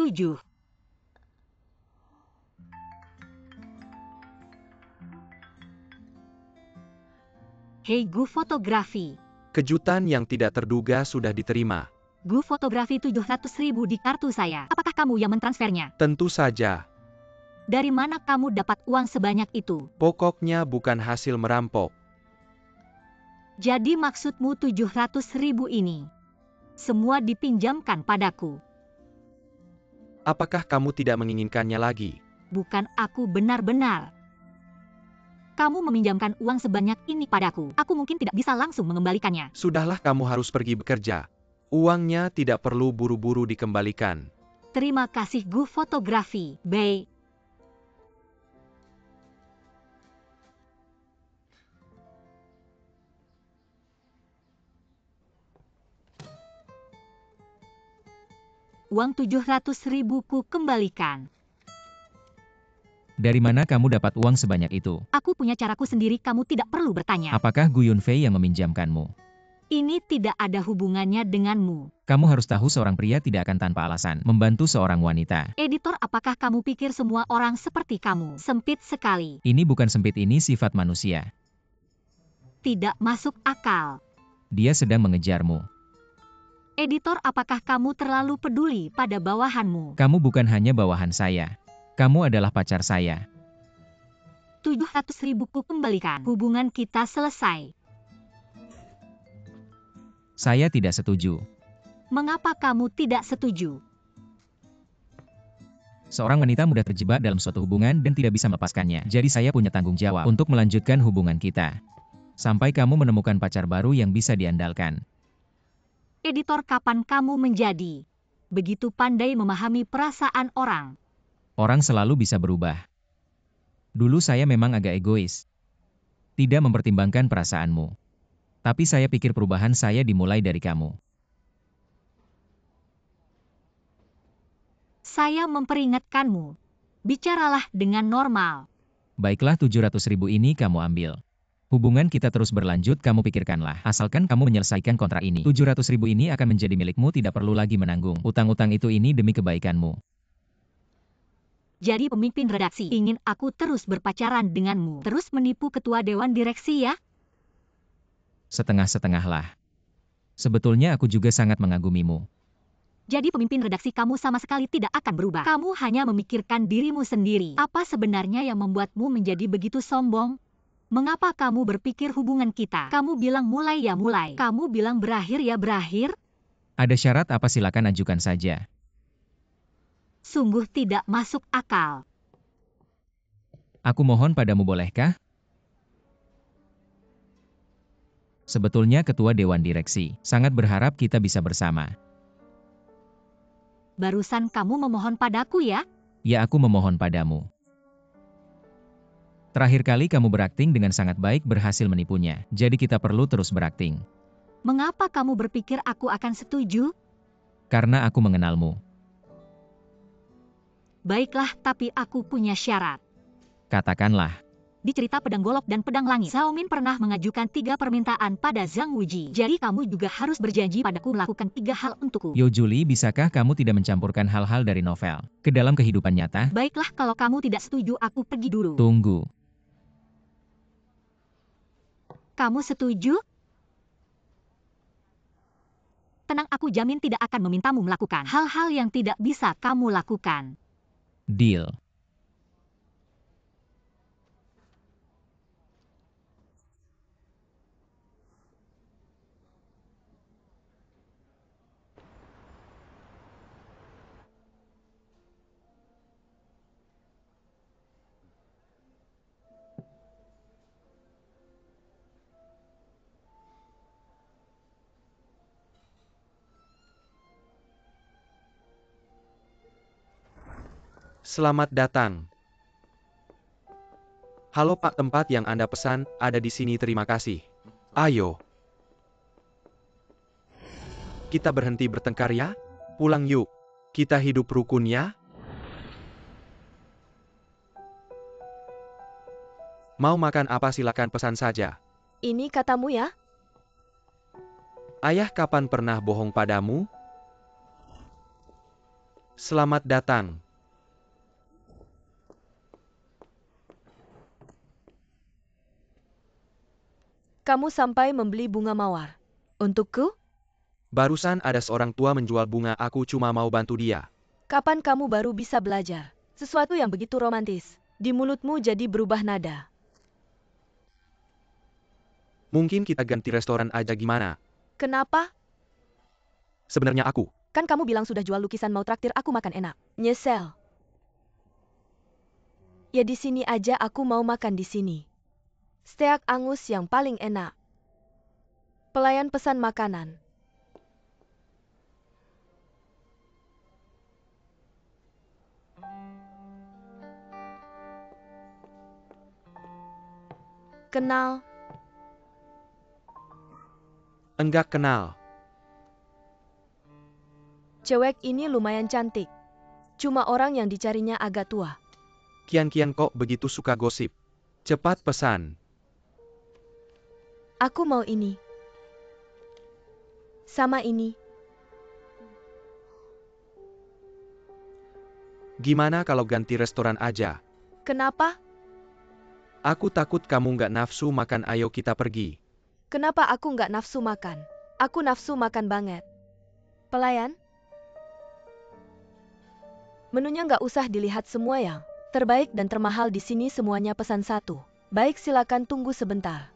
setuju. Hei Gu Fotografi. Kejutan yang tidak terduga sudah diterima. Gu Fotografi 700.000 di kartu saya. Apakah kamu yang mentransfernya? Tentu saja. Dari mana kamu dapat uang sebanyak itu? Pokoknya bukan hasil merampok. Jadi maksudmu 700.000 ini semua dipinjamkan padaku? Apakah kamu tidak menginginkannya lagi? Bukan aku benar-benar. Kamu meminjamkan uang sebanyak ini padaku. Aku mungkin tidak bisa langsung mengembalikannya. Sudahlah, kamu harus pergi bekerja. Uangnya tidak perlu buru-buru dikembalikan. Terima kasih Gu Fotografi, Bei. Uang 700.000 ku kembalikan. Dari mana kamu dapat uang sebanyak itu? Aku punya caraku sendiri, kamu tidak perlu bertanya. Apakah Gu Yunfei yang meminjamkanmu? Ini tidak ada hubungannya denganmu. Kamu harus tahu seorang pria tidak akan tanpa alasan membantu seorang wanita. Editor, apakah kamu pikir semua orang seperti kamu? Sempit sekali. Ini bukan sempit, ini sifat manusia. Tidak masuk akal. Dia sedang mengejarmu. Editor, apakah kamu terlalu peduli pada bawahanmu? Kamu bukan hanya bawahan saya. Kamu adalah pacar saya. 700.000 ku kembalikan. Hubungan kita selesai. Saya tidak setuju. Mengapa kamu tidak setuju? Seorang wanita mudah terjebak dalam suatu hubungan dan tidak bisa melepaskannya. Jadi saya punya tanggung jawab untuk melanjutkan hubungan kita. Sampai kamu menemukan pacar baru yang bisa diandalkan. Editor, kapan kamu menjadi begitu pandai memahami perasaan orang? Orang selalu bisa berubah. Dulu saya memang agak egois. Tidak mempertimbangkan perasaanmu. Tapi saya pikir perubahan saya dimulai dari kamu. Saya memperingatkanmu. Bicaralah dengan normal. Baiklah, 700.000 ini kamu ambil. Hubungan kita terus berlanjut, kamu pikirkanlah. Asalkan kamu menyelesaikan kontrak ini. 700.000 ini akan menjadi milikmu, tidak perlu lagi menanggung. Utang-utang itu ini demi kebaikanmu. Jadi pemimpin redaksi ingin aku terus berpacaran denganmu, terus menipu ketua dewan direksi ya? Setengah-setengahlah. Sebetulnya aku juga sangat mengagumimu. Jadi pemimpin redaksi kamu sama sekali tidak akan berubah. Kamu hanya memikirkan dirimu sendiri. Apa sebenarnya yang membuatmu menjadi begitu sombong? Mengapa kamu berpikir hubungan kita? Kamu bilang mulai ya mulai. Kamu bilang berakhir ya berakhir. Ada syarat apa? Silakan ajukan saja. Sungguh tidak masuk akal. Aku mohon padamu, bolehkah? Sebetulnya ketua dewan direksi sangat berharap kita bisa bersama. Barusan kamu memohon padaku ya? Ya, aku memohon padamu. Terakhir kali kamu berakting dengan sangat baik, berhasil menipunya. Jadi kita perlu terus berakting. Mengapa kamu berpikir aku akan setuju? Karena aku mengenalmu. Baiklah, tapi aku punya syarat. Katakanlah. Di cerita Pedang Golok dan Pedang Langit, Zhao Min pernah mengajukan 3 permintaan pada Zhang Wuji. Jadi kamu juga harus berjanji padaku melakukan 3 hal untukku. Yo Julie, bisakah kamu tidak mencampurkan hal-hal dari novel ke dalam kehidupan nyata? Baiklah, kalau kamu tidak setuju, aku pergi dulu. Tunggu. Kamu setuju? Tenang, aku jamin tidak akan memintamu melakukan hal-hal yang tidak bisa kamu lakukan. Deal. Selamat datang. Halo Pak, tempat yang Anda pesan ada di sini, terima kasih. Ayo. Kita berhenti bertengkar ya? Pulang yuk. Kita hidup rukun ya? Mau makan apa? Silakan pesan saja. Ini katamu ya? Ayah kapan pernah bohong padamu? Selamat datang. Kamu sampai membeli bunga mawar. Untukku? Barusan ada seorang tua menjual bunga, aku cuma mau bantu dia. Kapan kamu baru bisa belajar? Sesuatu yang begitu romantis. Di mulutmu jadi berubah nada. Mungkin kita ganti restoran aja, gimana? Kenapa? Sebenarnya aku. Kan kamu bilang sudah jual lukisan, mau traktir aku makan enak. Nyesel. Ya di sini aja, aku mau makan di sini. Steak angus yang paling enak. Pelayan pesan makanan. Kenal? Enggak kenal. Cewek ini lumayan cantik. Cuma orang yang dicarinya agak tua. Kian-kian kok begitu suka gosip. Cepat pesan. Aku mau ini. Sama ini. Gimana kalau ganti restoran aja? Kenapa? Aku takut kamu nggak nafsu makan, ayo kita pergi. Kenapa aku nggak nafsu makan? Aku nafsu makan banget. Pelayan? Menunya nggak usah dilihat, semua yang terbaik dan termahal di sini, semuanya pesan satu. Baik, silakan tunggu sebentar.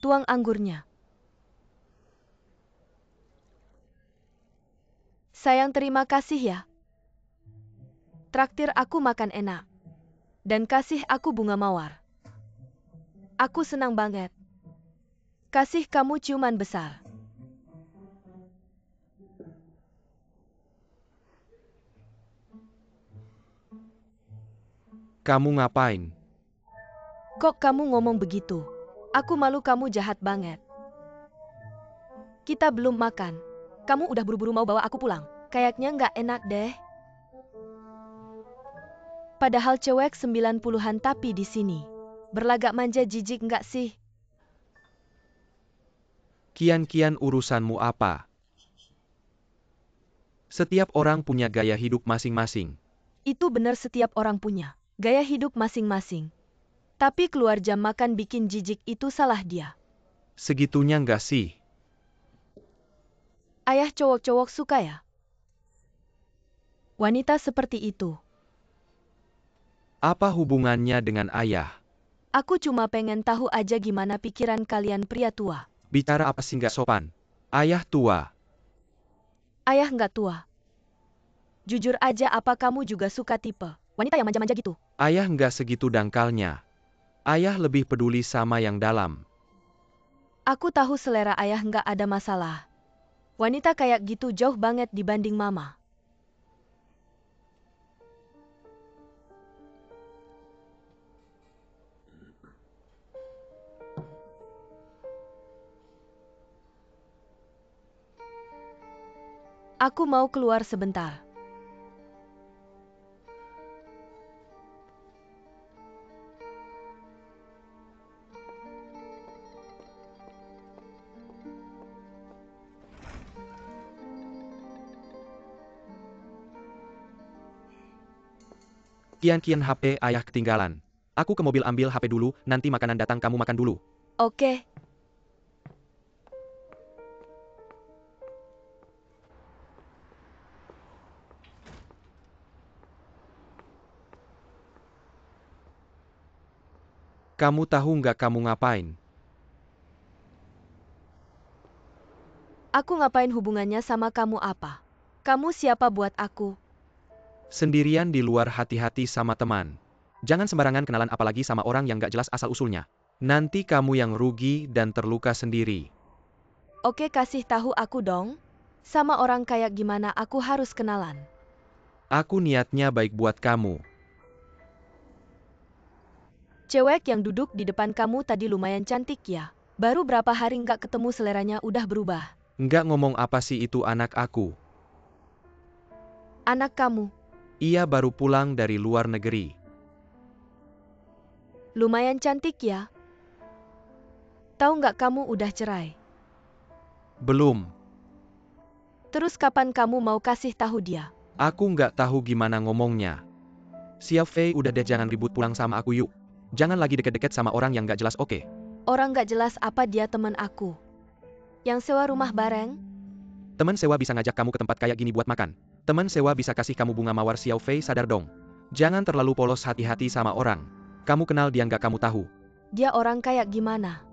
Tuang anggurnya. Sayang, terima kasih ya. Traktir aku makan enak. Dan kasih aku bunga mawar. Aku senang banget. Kasih kamu ciuman besar. Kamu ngapain? Kok kamu ngomong begitu? Aku malu, kamu jahat banget. Kita belum makan. Kamu udah buru-buru mau bawa aku pulang. Kayaknya nggak enak deh. Padahal cewek 90-an tapi di sini. Berlagak manja, jijik nggak sih? Kian-kian urusanmu apa? Setiap orang punya gaya hidup masing-masing. Itu benar, setiap orang punya gaya hidup masing-masing. Tapi keluar jam makan bikin jijik, itu salah dia. Segitunya nggak sih? Ayah cowok-cowok suka ya? Wanita seperti itu. Apa hubungannya dengan ayah? Aku cuma pengen tahu aja gimana pikiran kalian pria tua. Bicara apa sih nggak sopan? Ayah tua. Ayah nggak tua. Jujur aja, apa kamu juga suka tipe wanita yang manja-manja gitu? Ayah nggak segitu dangkalnya. Ayah lebih peduli sama yang dalam. Aku tahu selera ayah nggak ada masalah. Wanita kayak gitu jauh banget dibanding mama. Aku mau keluar sebentar. Kian-kian HP ayah ketinggalan. Aku ke mobil ambil HP dulu, nanti makanan datang kamu makan dulu. Oke. Kamu tahu nggak kamu ngapain? Aku ngapain, hubungannya sama kamu apa? Kamu siapa buat aku? Sendirian di luar, hati-hati sama teman. Jangan sembarangan kenalan, apalagi sama orang yang nggak jelas asal-usulnya. Nanti kamu yang rugi dan terluka sendiri. Oke, kasih tahu aku dong. Sama orang kayak gimana aku harus kenalan? Aku niatnya baik buat kamu. Cewek yang duduk di depan kamu tadi lumayan cantik ya. Baru berapa hari nggak ketemu, seleranya udah berubah. Nggak ngomong apa sih, itu anak aku. Anak kamu? Ia baru pulang dari luar negeri. Lumayan cantik ya. Tahu nggak kamu udah cerai? Belum. Terus kapan kamu mau kasih tahu dia? Aku nggak tahu gimana ngomongnya. Xiao Fei, udah deh, jangan ribut, pulang sama aku yuk. Jangan lagi deket-deket sama orang yang nggak jelas, oke? Orang nggak jelas apa dia teman aku? Yang sewa rumah bareng? Teman sewa bisa ngajak kamu ke tempat kayak gini buat makan. Teman sewa bisa kasih kamu bunga mawar. Xiao Fei, sadar dong. Jangan terlalu polos, hati-hati sama orang. Kamu kenal dia nggak, kamu tahu. Dia orang kayak gimana?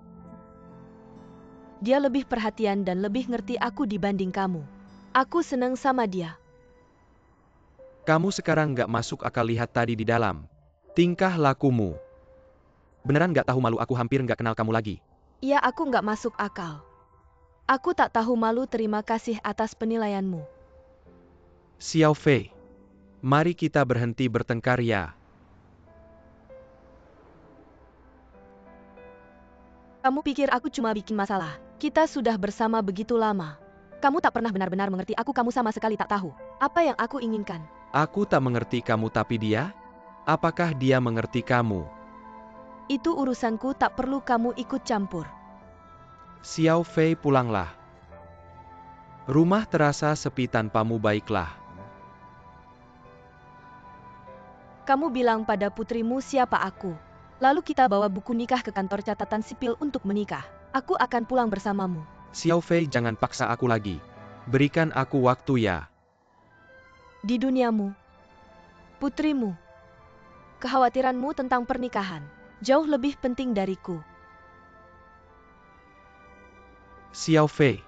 Dia lebih perhatian dan lebih ngerti aku dibanding kamu. Aku seneng sama dia. Kamu sekarang nggak masuk akal, lihat tadi di dalam. Tingkah lakumu. Beneran nggak tahu malu, aku hampir nggak kenal kamu lagi. Iya, aku nggak masuk akal. Aku tak tahu malu, terima kasih atas penilaianmu. Xiao Fei, mari kita berhenti bertengkar ya. Kamu pikir aku cuma bikin masalah? Kita sudah bersama begitu lama. Kamu tak pernah benar-benar mengerti aku, kamu sama sekali tak tahu apa yang aku inginkan. Aku tak mengerti kamu, tapi dia? Apakah dia mengerti kamu? Itu urusanku, tak perlu kamu ikut campur. Xiao Fei, pulanglah. Rumah terasa sepi tanpamu, baiklah. Kamu bilang pada putrimu siapa aku. Lalu kita bawa buku nikah ke kantor catatan sipil untuk menikah. Aku akan pulang bersamamu. Xiao Fei, jangan paksa aku lagi. Berikan aku waktu ya. Di duniamu, putrimu, kekhawatiranmu tentang pernikahan jauh lebih penting dariku. Xiao Fei.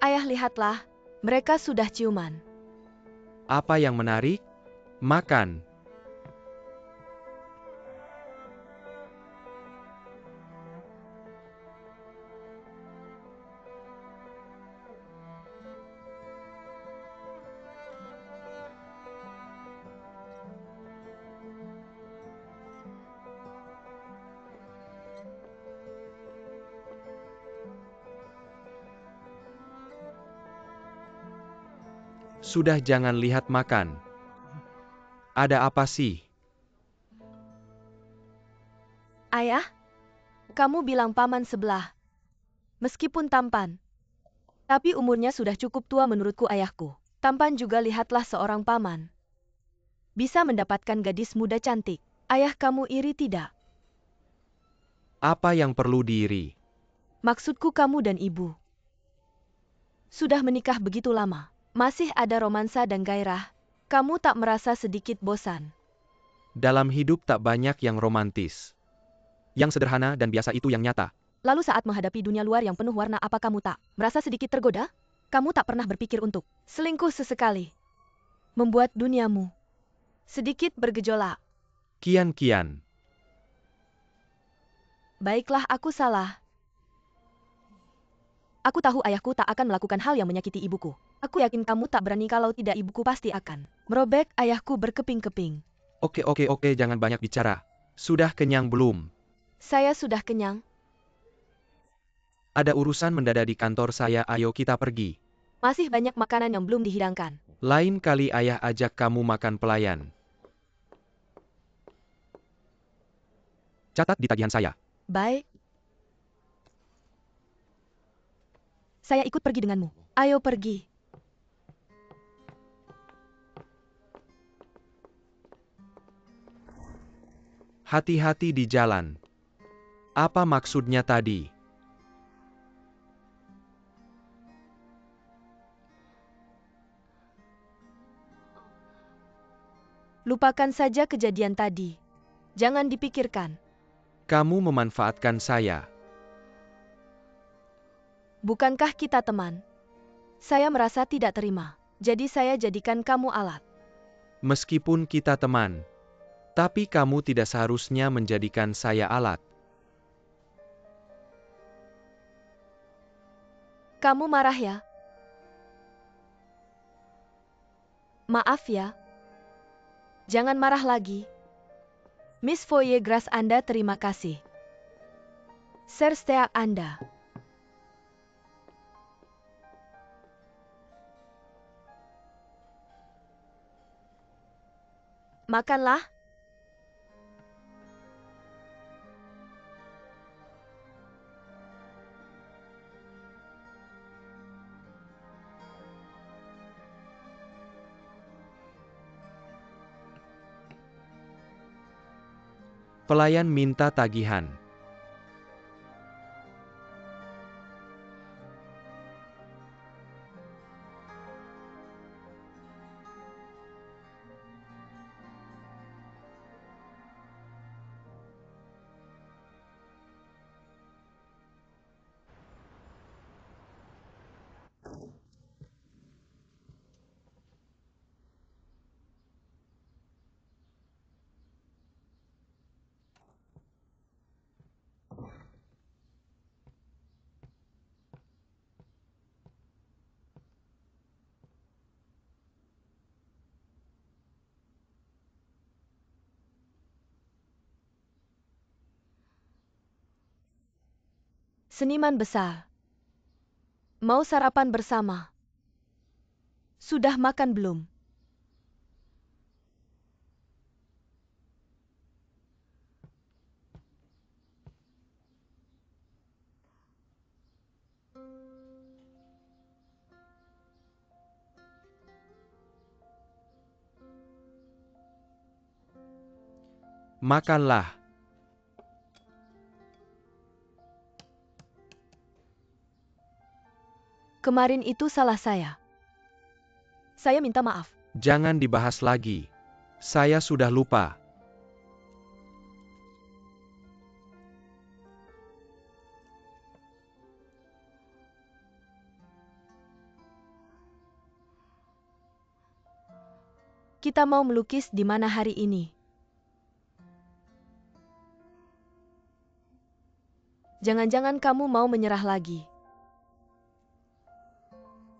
Ayah, lihatlah, mereka sudah ciuman. Apa yang menarik? Makan. Sudah, jangan lihat, makan. Ada apa sih? Ayah, kamu bilang paman sebelah. Meskipun tampan, tapi umurnya sudah cukup tua menurutku, ayahku. Tampan juga, lihatlah seorang paman. Bisa mendapatkan gadis muda cantik. Ayah, kamu iri tidak? Apa yang perlu diiri? Maksudku kamu dan ibu. Sudah menikah begitu lama. Masih ada romansa dan gairah. Kamu tak merasa sedikit bosan? Dalam hidup tak banyak yang romantis. Yang sederhana dan biasa itu yang nyata. Lalu saat menghadapi dunia luar yang penuh warna, apa kamu tak merasa sedikit tergoda? Kamu tak pernah berpikir untuk selingkuh sesekali? Membuat duniamu sedikit bergejolak. Kian-kian. Baiklah, aku salah. Aku tahu ayahku tak akan melakukan hal yang menyakiti ibuku. Aku yakin kamu tak berani, kalau tidak ibuku pasti akan merobek ayahku berkeping-keping. Oke, jangan banyak bicara. Sudah kenyang belum? Saya sudah kenyang. Ada urusan mendadak di kantor saya, ayo kita pergi. Masih banyak makanan yang belum dihidangkan. Lain kali ayah ajak kamu makan pelayan. Catat di tagihan saya. Baik. Saya ikut pergi denganmu. Ayo pergi. Hati-hati di jalan. Apa maksudnya tadi? Lupakan saja kejadian tadi. Jangan dipikirkan. Kamu memanfaatkan saya. Bukankah kita teman? Saya merasa tidak terima. Jadi saya jadikan kamu alat. Meskipun kita teman, tapi kamu tidak seharusnya menjadikan saya alat. Kamu marah ya? Maaf ya. Jangan marah lagi. Miss Voyegras Anda terima kasih. Sersteak Anda. Makanlah. Pelayan minta tagihan. Seniman besar. Mau sarapan bersama? Sudah makan belum? Makanlah. Kemarin itu salah saya. Saya minta maaf. Jangan dibahas lagi. Saya sudah lupa. Kita mau melukis di mana hari ini? Jangan-jangan kamu mau menyerah lagi.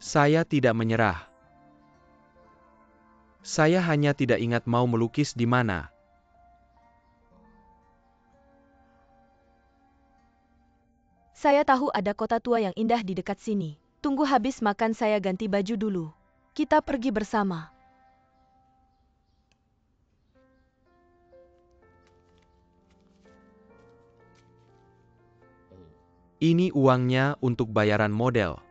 Saya tidak menyerah. Saya hanya tidak ingat mau melukis di mana. Saya tahu ada kota tua yang indah di dekat sini. Tunggu habis makan saya ganti baju dulu. Kita pergi bersama. Ini uangnya untuk bayaran model.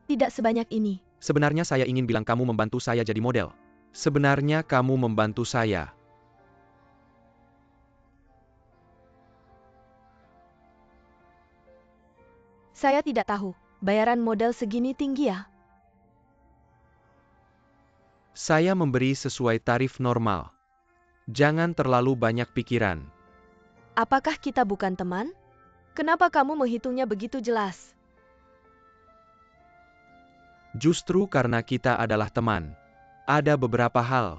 Tidak sebanyak ini. Sebenarnya saya ingin bilang kamu membantu saya jadi model. Sebenarnya kamu membantu saya. Saya tidak tahu. Bayaran model segini tinggi ya? Saya memberi sesuai tarif normal. Jangan terlalu banyak pikiran. Apakah kita bukan teman? Kenapa kamu menghitungnya begitu jelas? Justru karena kita adalah teman. Ada beberapa hal.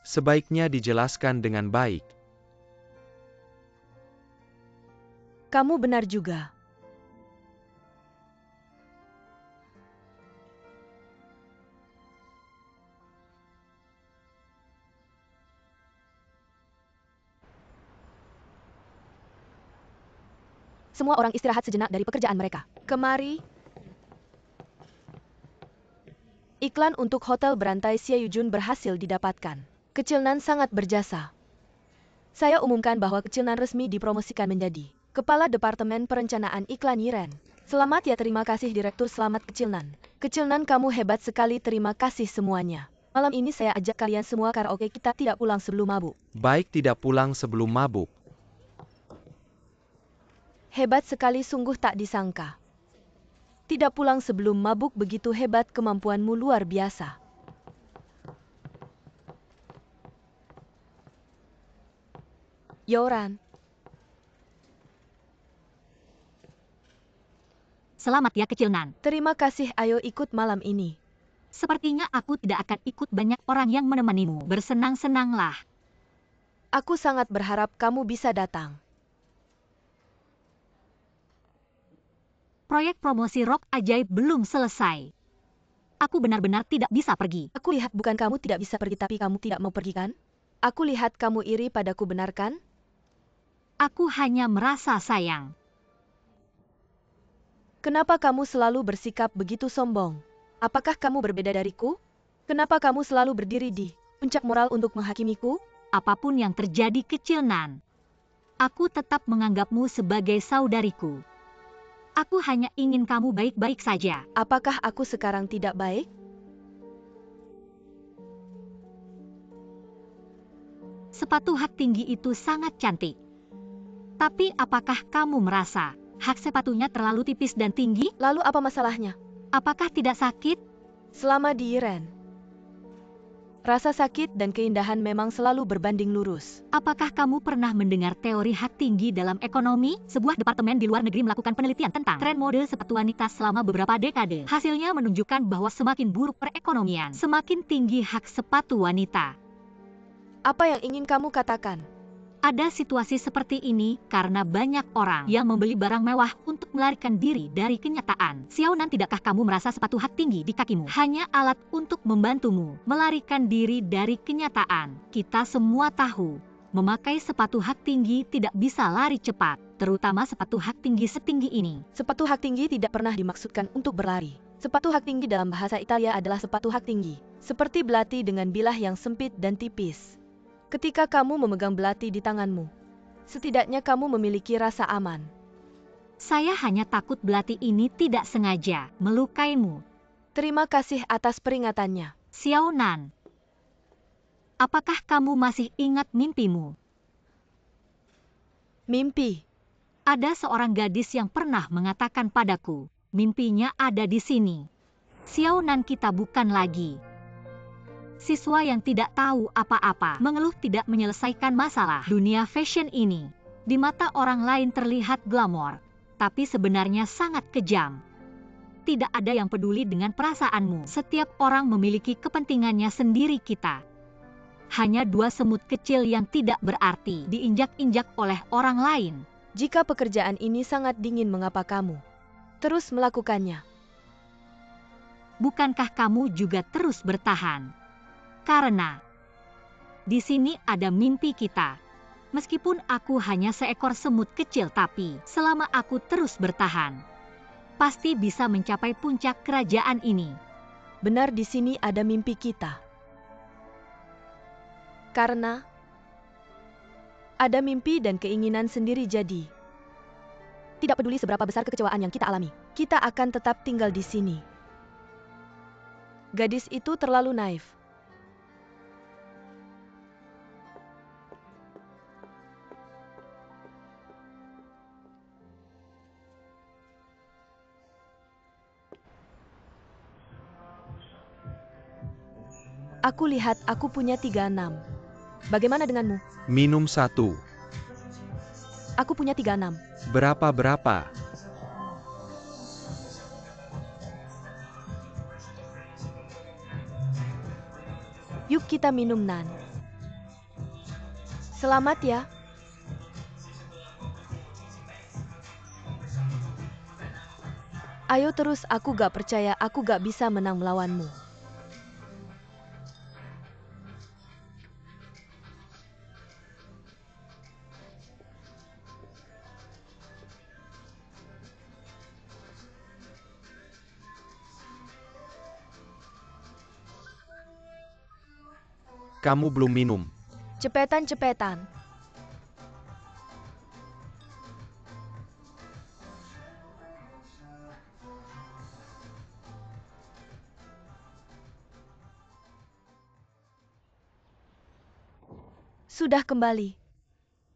Sebaiknya dijelaskan dengan baik. Kamu benar juga. Semua orang istirahat sejenak dari pekerjaan mereka. Kemari. Iklan untuk hotel berantai Sieyujun berhasil didapatkan. Kecilnan sangat berjasa. Saya umumkan bahwa Kecilnan resmi dipromosikan menjadi Kepala Departemen Perencanaan Iklan Yiren. Selamat ya, terima kasih Direktur, selamat Kecilnan. Kecilnan, kamu hebat sekali, terima kasih semuanya. Malam ini saya ajak kalian semua karaoke, kita tidak pulang sebelum mabuk. Baik, tidak pulang sebelum mabuk. Hebat sekali, sungguh tak disangka. Tidak pulang sebelum mabuk, begitu hebat, kemampuanmu luar biasa. Yoran. Selamat ya Kecilnan. Terima kasih, ayo ikut malam ini. Sepertinya aku tidak akan ikut, banyak orang yang menemanimu. Bersenang-senanglah. Aku sangat berharap kamu bisa datang. Proyek promosi rok ajaib belum selesai. Aku benar-benar tidak bisa pergi. Aku lihat bukan kamu tidak bisa pergi tapi kamu tidak mau pergi kan? Aku lihat kamu iri padaku, benar kan? Aku hanya merasa sayang. Kenapa kamu selalu bersikap begitu sombong? Apakah kamu berbeda dariku? Kenapa kamu selalu berdiri di puncak moral untuk menghakimiku? Apapun yang terjadi kecil Nan, aku tetap menganggapmu sebagai saudariku. Aku hanya ingin kamu baik-baik saja. Apakah aku sekarang tidak baik? Sepatu hak tinggi itu sangat cantik. Tapi apakah kamu merasa hak sepatunya terlalu tipis dan tinggi? Lalu apa masalahnya? Apakah tidak sakit? Selama di Iren, rasa sakit dan keindahan memang selalu berbanding lurus. Apakah kamu pernah mendengar teori hak tinggi dalam ekonomi? Sebuah departemen di luar negeri melakukan penelitian tentang tren mode sepatu wanita selama beberapa dekade. Hasilnya menunjukkan bahwa semakin buruk perekonomian, semakin tinggi hak sepatu wanita. Apa yang ingin kamu katakan? Ada situasi seperti ini karena banyak orang yang membeli barang mewah untuk melarikan diri dari kenyataan. Xiao Nan, tidakkah kamu merasa sepatu hak tinggi di kakimu hanya alat untuk membantumu melarikan diri dari kenyataan? Kita semua tahu, memakai sepatu hak tinggi tidak bisa lari cepat, terutama sepatu hak tinggi setinggi ini. Sepatu hak tinggi tidak pernah dimaksudkan untuk berlari. Sepatu hak tinggi dalam bahasa Italia adalah sepatu hak tinggi, seperti belati dengan bilah yang sempit dan tipis. Ketika kamu memegang belati di tanganmu, setidaknya kamu memiliki rasa aman. Saya hanya takut belati ini tidak sengaja melukaimu. Terima kasih atas peringatannya. Xiao Nan, apakah kamu masih ingat mimpimu? Mimpi. Ada seorang gadis yang pernah mengatakan padaku, mimpinya ada di sini. Xiao Nan, kita bukan lagi siswa yang tidak tahu apa-apa, mengeluh tidak menyelesaikan masalah. Dunia fashion ini, di mata orang lain terlihat glamor, tapi sebenarnya sangat kejam. Tidak ada yang peduli dengan perasaanmu. Setiap orang memiliki kepentingannya sendiri. Kita hanya dua semut kecil yang tidak berarti diinjak-injak oleh orang lain. Jika pekerjaan ini sangat dingin, mengapa kamu terus melakukannya? Bukankah kamu juga terus bertahan? Karena di sini ada mimpi kita. Meskipun aku hanya seekor semut kecil, tapi selama aku terus bertahan, pasti bisa mencapai puncak kerajaan ini. Benar, di sini ada mimpi kita. Karena ada mimpi dan keinginan sendiri, jadi tidak peduli seberapa besar kekecewaan yang kita alami, kita akan tetap tinggal di sini. Gadis itu terlalu naif. Aku lihat aku punya 36. Bagaimana denganmu? Minum 1. Aku punya 36. Berapa? Yuk kita minum, Nan. Selamat ya. Ayo terus, aku gak percaya aku gak bisa menang melawanmu. Kamu belum minum. Cepetan. Sudah kembali.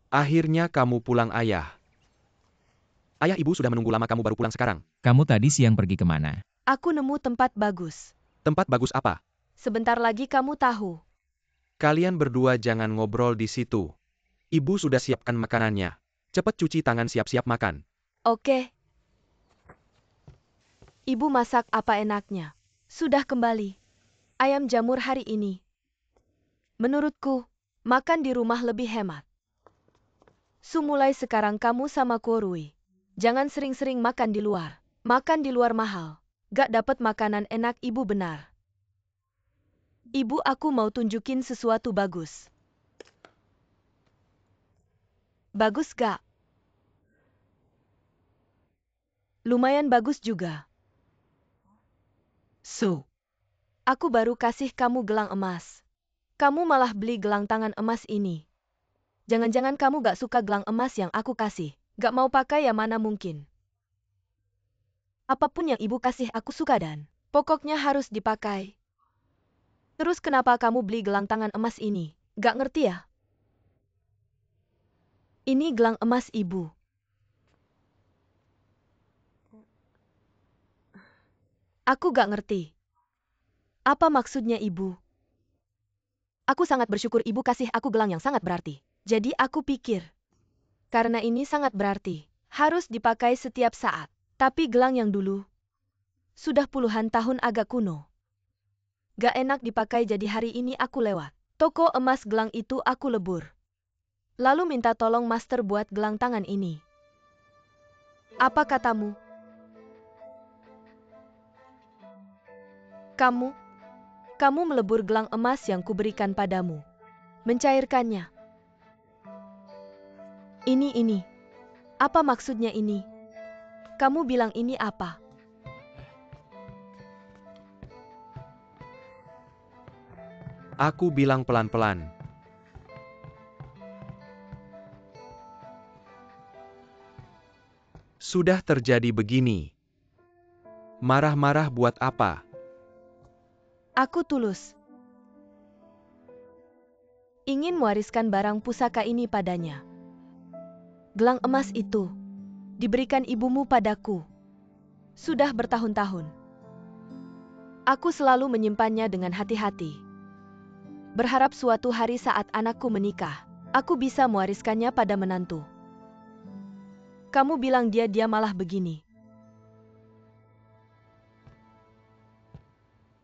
Akhirnya kamu pulang, Ayah. Ayah, ibu sudah menunggu lama, kamu baru pulang sekarang. Kamu tadi siang pergi kemana? Aku nemu tempat bagus. Tempat bagus apa? Sebentar lagi kamu tahu. Kalian berdua jangan ngobrol di situ. Ibu sudah siapkan makanannya. Cepat cuci tangan, siap-siap makan. Oke. Ibu masak apa enaknya? Sudah kembali. Ayam jamur hari ini. Menurutku, makan di rumah lebih hemat. Mulai sekarang kamu sama Korui. Jangan sering-sering makan di luar. Makan di luar mahal. Gak dapat makanan enak ibu benar. Ibu aku mau tunjukin sesuatu bagus. Bagus gak? Lumayan bagus juga. So, aku baru kasih kamu gelang emas. Kamu malah beli gelang tangan emas ini. Jangan-jangan kamu gak suka gelang emas yang aku kasih. Gak mau pakai ya mana mungkin. Apapun yang ibu kasih aku suka dan pokoknya harus dipakai. Terus kenapa kamu beli gelang tangan emas ini? Gak ngerti ya? Ini gelang emas ibu. Aku gak ngerti. Apa maksudnya ibu? Aku sangat bersyukur ibu kasih aku gelang yang sangat berarti. Jadi aku pikir, karena ini sangat berarti, harus dipakai setiap saat. Tapi gelang yang dulu, sudah puluhan tahun agak kuno. Gak enak dipakai jadi hari ini aku lewat toko emas gelang itu aku lebur. Lalu minta tolong master buat gelang tangan ini. Apa katamu? Kamu melebur gelang emas yang kuberikan padamu. Mencairkannya. Ini. Apa maksudnya ini? Kamu bilang ini apa? Aku bilang pelan-pelan. Sudah terjadi begini. Marah-marah buat apa? Aku tulus. Ingin mewariskan barang pusaka ini padanya. Gelang emas itu diberikan ibumu padaku. Sudah bertahun-tahun. Aku selalu menyimpannya dengan hati-hati. Berharap suatu hari saat anakku menikah, aku bisa mewariskannya pada menantu. Kamu bilang dia malah begini.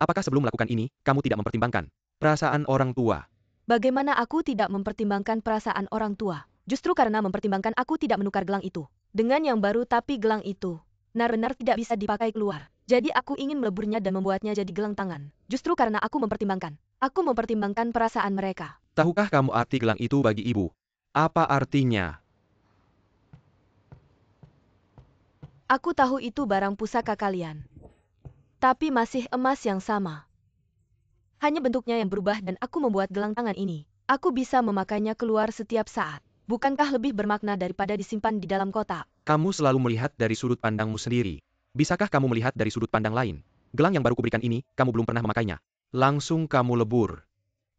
Apakah sebelum melakukan ini, kamu tidak mempertimbangkan perasaan orang tua? Bagaimana aku tidak mempertimbangkan perasaan orang tua? Justru karena mempertimbangkan aku tidak menukar gelang itu dengan yang baru, tapi gelang itu benar-benar tidak bisa dipakai keluar. Jadi aku ingin meleburnya dan membuatnya jadi gelang tangan. Justru karena aku mempertimbangkan perasaan mereka. Tahukah kamu arti gelang itu bagi ibu? Apa artinya? Aku tahu itu barang pusaka kalian. Tapi masih emas yang sama. Hanya bentuknya yang berubah dan aku membuat gelang tangan ini. Aku bisa memakainya keluar setiap saat. Bukankah lebih bermakna daripada disimpan di dalam kotak? Kamu selalu melihat dari sudut pandangmu sendiri. Bisakah kamu melihat dari sudut pandang lain? Gelang yang baru kuberikan ini, kamu belum pernah memakainya. Langsung kamu lebur.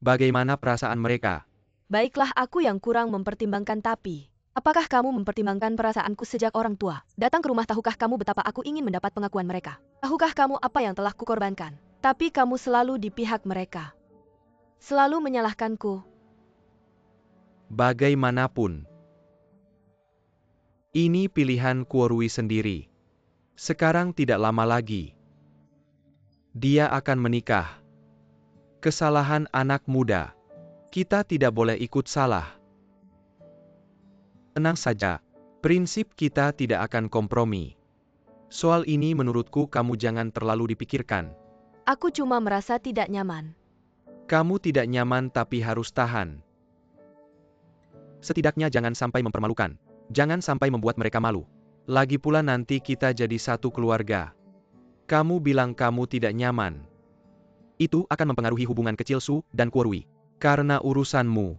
Bagaimana perasaan mereka? Baiklah, aku yang kurang mempertimbangkan, tapi apakah kamu mempertimbangkan perasaanku sejak orang tua datang ke rumah? Tahukah kamu betapa aku ingin mendapat pengakuan mereka? Tahukah kamu apa yang telah kukorbankan? Tapi kamu selalu di pihak mereka. Selalu menyalahkanku. Bagaimanapun, ini pilihan Kuorui sendiri. Sekarang tidak lama lagi, dia akan menikah. Kesalahan anak muda. Kita tidak boleh ikut salah. Tenang saja, prinsip kita tidak akan kompromi. Soal ini menurutku kamu jangan terlalu dipikirkan. Aku cuma merasa tidak nyaman. Kamu tidak nyaman tapi harus tahan. Setidaknya jangan sampai mempermalukan. Jangan sampai membuat mereka malu. Lagi pula nanti kita jadi satu keluarga. Kamu bilang kamu tidak nyaman. Itu akan mempengaruhi hubungan kecil Su dan Kuorui. Karena urusanmu.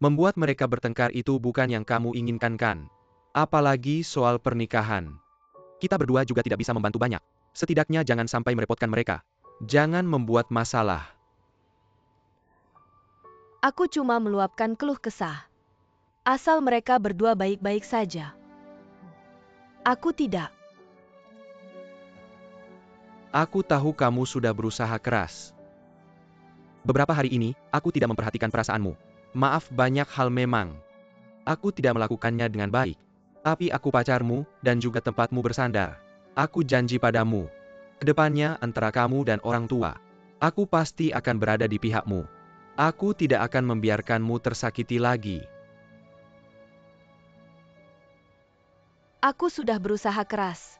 Membuat mereka bertengkar itu bukan yang kamu inginkan kan? Apalagi soal pernikahan. Kita berdua juga tidak bisa membantu banyak. Setidaknya jangan sampai merepotkan mereka. Jangan membuat masalah. Aku cuma meluapkan keluh kesah. Asal mereka berdua baik-baik saja. Aku tidak. Aku tahu kamu sudah berusaha keras. Beberapa hari ini, aku tidak memperhatikan perasaanmu. Maaf, banyak hal memang. Aku tidak melakukannya dengan baik. Tapi aku pacarmu, dan juga tempatmu bersandar. Aku janji padamu. Kedepannya antara kamu dan orang tua. Aku pasti akan berada di pihakmu. Aku tidak akan membiarkanmu tersakiti lagi. Aku sudah berusaha keras.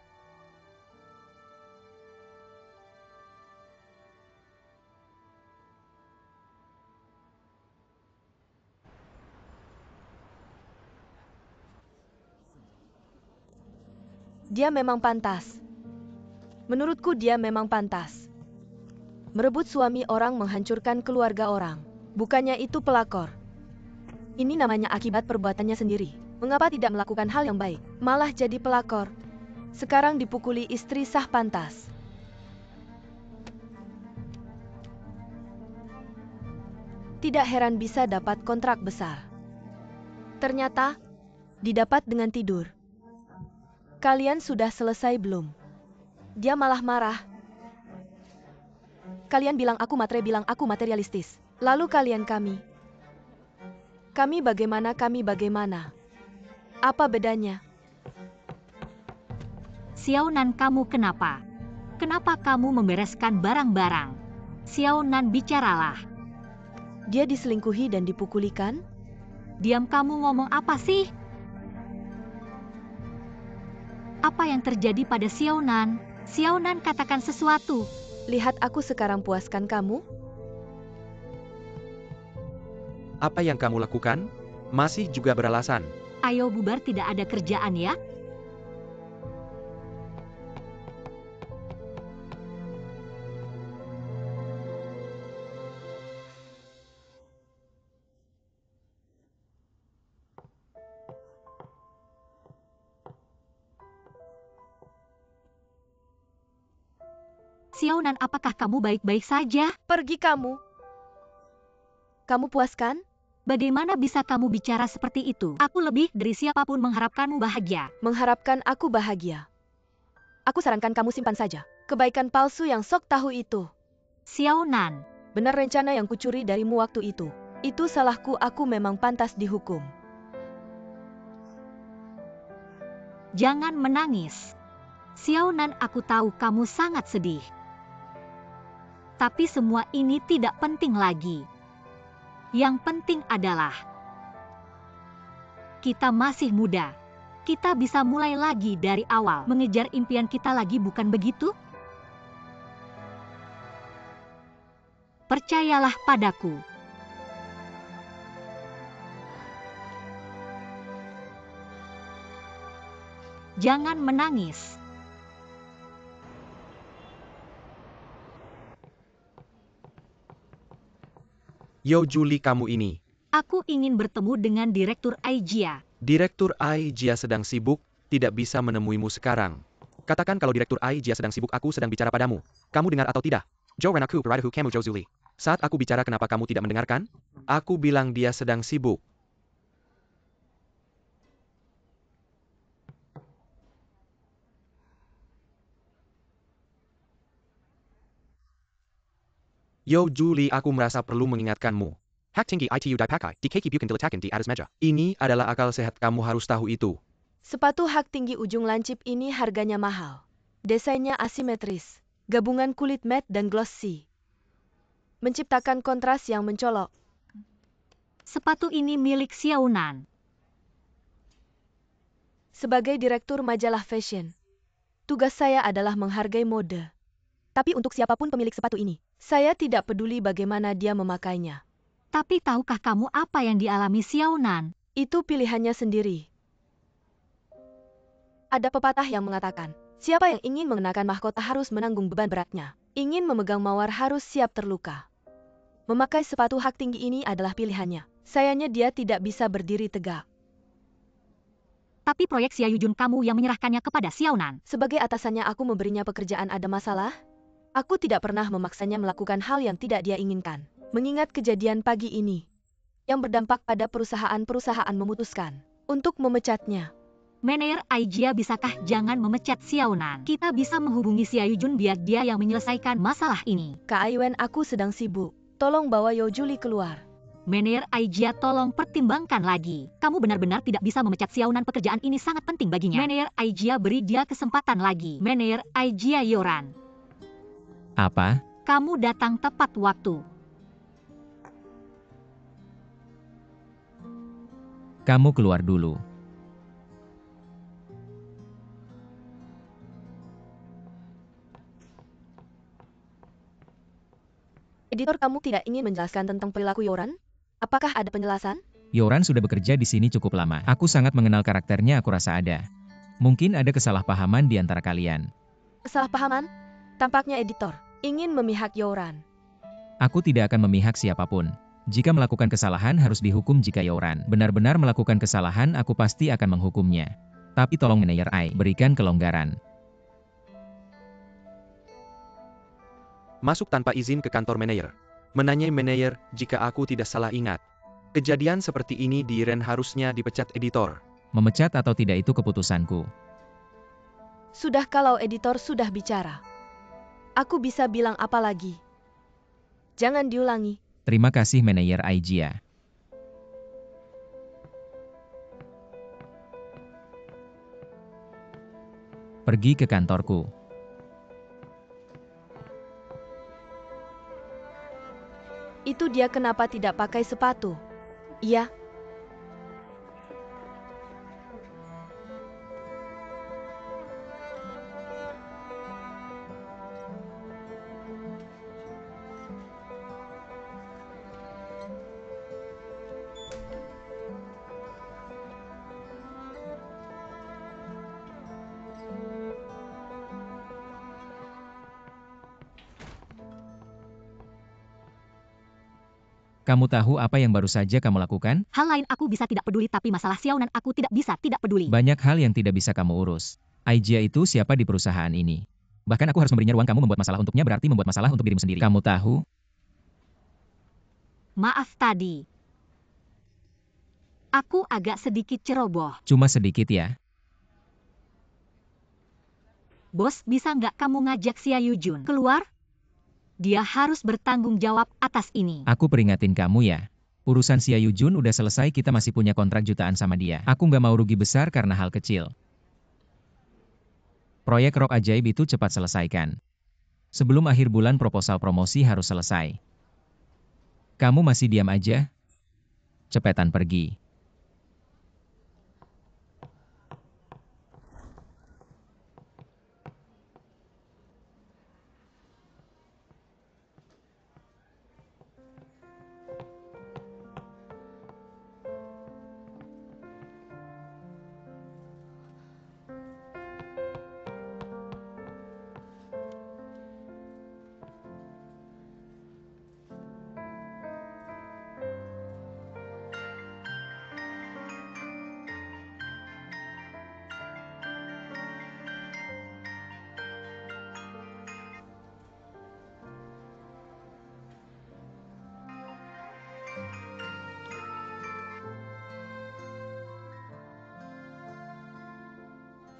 Dia memang pantas. Menurutku dia memang pantas. Merebut suami orang menghancurkan keluarga orang. Bukannya itu pelakor. Ini namanya akibat perbuatannya sendiri. Mengapa tidak melakukan hal yang baik, malah jadi pelakor? Sekarang dipukuli istri sah pantas. Tidak heran bisa dapat kontrak besar. Ternyata, didapat dengan tidur. Kalian sudah selesai belum? Dia malah marah. Kalian bilang aku matre, bilang aku materialistis. Lalu kalian kami. Kami bagaimana? Apa bedanya? Xiaonan, kamu kenapa? Kenapa kamu membereskan barang-barang? Xiaonan, bicaralah. Dia diselingkuhi dan dipukuli kan? Diam, kamu ngomong apa sih? Apa yang terjadi pada Xiaonan? Xiaonan, katakan sesuatu. Lihat aku sekarang puaskan kamu? Apa yang kamu lakukan? Masih juga beralasan. Ayo bubar, tidak ada kerjaan ya? Xiaonan, apakah kamu baik-baik saja? Pergi kamu. Kamu puas kan? Bagaimana bisa kamu bicara seperti itu? Aku lebih dari siapapun mengharapkanmu bahagia. Mengharapkan aku bahagia. Aku sarankan kamu simpan saja kebaikan palsu yang sok tahu itu. Xiaonan, Benar rencana yang kucuri darimu waktu itu. Itu salahku, aku memang pantas dihukum. jangan menangis. Xiaonan, aku tahu kamu sangat sedih. Tapi semua ini tidak penting lagi. Yang penting adalah kita masih muda. Kita bisa mulai lagi dari awal, mengejar impian kita lagi, bukan begitu? Percayalah padaku. Jangan menangis. Yo Julie, kamu ini. Aku ingin bertemu dengan Direktur Aijia. Direktur Aijia sedang sibuk, tidak bisa menemuimu sekarang. Katakan kalau Direktur Aijia sedang sibuk, aku sedang bicara padamu. Kamu dengar atau tidak? Jo Renaku Paradahu Kamu Jo Julie. Saat aku bicara, kenapa kamu tidak mendengarkan? Aku bilang dia sedang sibuk. Yo Julie, aku merasa perlu mengingatkanmu. Hak tinggi itu dipakai, di kaki bukan diletakkan di atas meja. Ini adalah akal sehat, kamu harus tahu itu. Sepatu hak tinggi ujung lancip ini harganya mahal. Desainnya asimetris, gabungan kulit matte dan glossy. Menciptakan kontras yang mencolok. Sepatu ini milik Xiaonan. Sebagai direktur majalah fashion, tugas saya adalah menghargai mode. Tapi untuk siapapun pemilik sepatu ini, saya tidak peduli bagaimana dia memakainya. Tapi tahukah kamu apa yang dialami Xiaonan? Itu pilihannya sendiri. Ada pepatah yang mengatakan, siapa yang ingin mengenakan mahkota harus menanggung beban beratnya. Ingin memegang mawar harus siap terluka. Memakai sepatu hak tinggi ini adalah pilihannya. Sayangnya dia tidak bisa berdiri tegak. Tapi proyek Xia Yujun kamu yang menyerahkannya kepada Xiaonan. Sebagai atasannya aku memberinya pekerjaan, ada masalah? Aku tidak pernah memaksanya melakukan hal yang tidak dia inginkan. Mengingat kejadian pagi ini, yang berdampak pada perusahaan-perusahaan memutuskan untuk memecatnya. Manajer Aijia, bisakah jangan memecat Xiaonan? Kita bisa menghubungi Xia Yujun biar dia yang menyelesaikan masalah ini. Kak Aiwen, aku sedang sibuk. Tolong bawa Yo Julie keluar. Manajer Aijia, tolong pertimbangkan lagi. Kamu benar-benar tidak bisa memecat Xiaonan, pekerjaan ini sangat penting baginya. Manajer Aijia, beri dia kesempatan lagi. Manajer Aijia Yoran. Apa? Kamu datang tepat waktu. Kamu keluar dulu. Editor, kamu tidak ingin menjelaskan tentang perilaku Yoran? Apakah ada penjelasan? Yoran sudah bekerja di sini cukup lama. Aku sangat mengenal karakternya, aku rasa ada. Mungkin ada kesalahpahaman di antara kalian. Kesalahpahaman? Tampaknya editor ingin memihak Yoran. Aku tidak akan memihak siapapun. Jika melakukan kesalahan harus dihukum. Jika Yoran benar-benar melakukan kesalahan, aku pasti akan menghukumnya. Tapi tolong Manajer Ai, berikan kelonggaran. Masuk tanpa izin ke kantor manajer. Menanyai manajer, jika aku tidak salah ingat. Kejadian seperti ini di Iren harusnya dipecat editor. Memecat atau tidak itu keputusanku. Sudah, kalau editor sudah bicara. Aku bisa bilang apa lagi? Jangan diulangi. Terima kasih Manajer Ai Jia. Pergi ke kantorku. Itu dia kenapa tidak pakai sepatu? Iya. Kamu tahu apa yang baru saja kamu lakukan? Hal lain aku bisa tidak peduli, tapi masalah Xiaonan aku tidak bisa tidak peduli. Banyak hal yang tidak bisa kamu urus. Ai Jia itu siapa di perusahaan ini? Bahkan aku harus memberinya ruang. Kamu membuat masalah untuknya berarti membuat masalah untuk dirimu sendiri. Kamu tahu? Maaf tadi. Aku agak sedikit ceroboh. Cuma sedikit ya. Bos, bisa nggak kamu ngajak Xia Yujun keluar? Dia harus bertanggung jawab atas ini. Aku peringatin kamu ya. Urusan Xia Yujun udah selesai, kita masih punya kontrak jutaan sama dia. Aku nggak mau rugi besar karena hal kecil. Proyek Rock Ajaib itu cepat selesaikan. Sebelum akhir bulan proposal promosi harus selesai. Kamu masih diam aja? Cepetan pergi.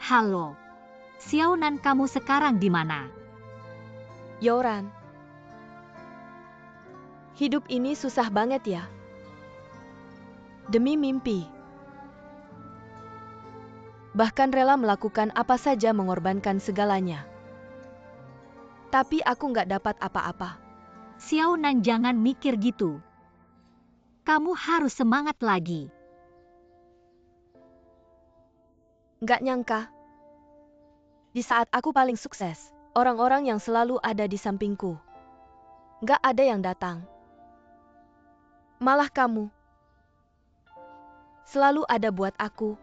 Halo. Xiaonan, kamu sekarang di mana? Yoran. Hidup ini susah banget ya. Demi mimpi. Bahkan rela melakukan apa saja, mengorbankan segalanya. Tapi aku nggak dapat apa-apa. Xiaonan, jangan mikir gitu. Kamu harus semangat lagi. Nggak nyangka. Di saat aku paling sukses, orang-orang yang selalu ada di sampingku. Nggak ada yang datang. Malah kamu. Selalu ada buat aku.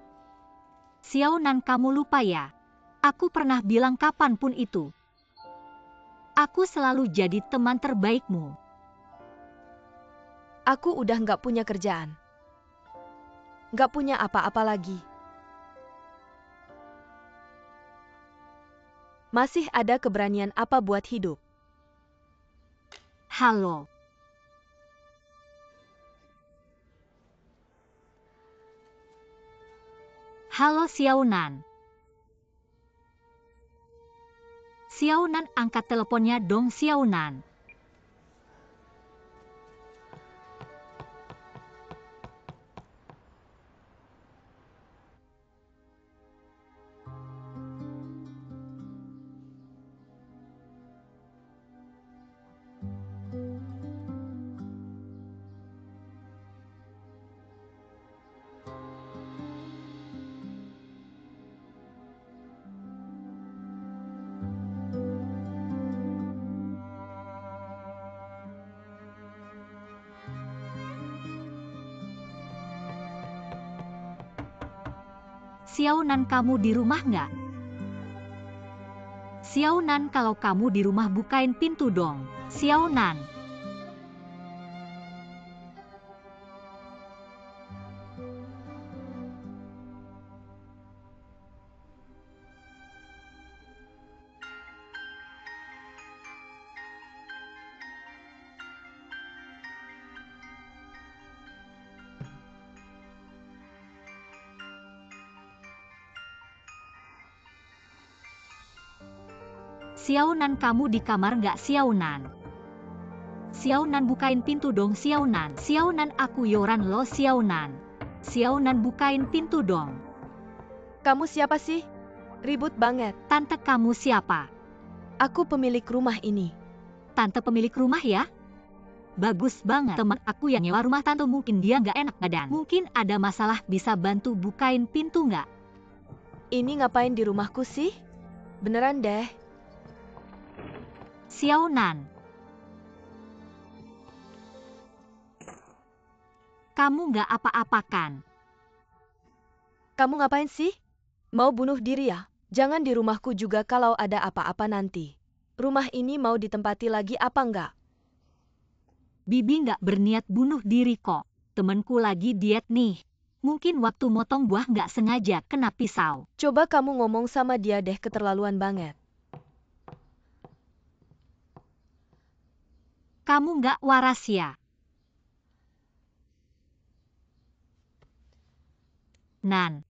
Xiaonan, kamu lupa ya? Aku pernah bilang kapanpun itu. Aku selalu jadi teman terbaikmu. Aku udah nggak punya kerjaan. Nggak punya apa-apa lagi. Masih ada keberanian apa buat hidup? Halo. Halo Xiaonan. Xiaonan, angkat teleponnya dong Xiaonan. Xiaonan, kamu di rumah nggak? Xiaonan, kalau kamu di rumah bukain pintu dong. Xiaonan. Xiaonan, kamu di kamar nggak Xiaonan? Xiaonan, bukain pintu dong Xiaonan. Xiaonan, aku Yoran lo Xiaonan. Xiaonan, bukain pintu dong. Kamu siapa sih? Ribut banget. Tante, kamu siapa? Aku pemilik rumah ini. Tante pemilik rumah ya? Bagus banget. Teman aku yang nyewa rumah tante, mungkin dia nggak enak badan. Mungkin ada masalah, bisa bantu bukain pintu nggak? Ini ngapain di rumahku sih? Beneran deh. Xiaonan. Kamu nggak apa-apakan? Kamu ngapain sih? Mau bunuh diri ya? Jangan di rumahku juga kalau ada apa-apa nanti. Rumah ini mau ditempati lagi apa enggak? Bibi nggak berniat bunuh diri kok. Temenku lagi diet nih. Mungkin waktu motong buah nggak sengaja kena pisau. Coba kamu ngomong sama dia deh, keterlaluan banget. Kamu nggak waras ya? Nan.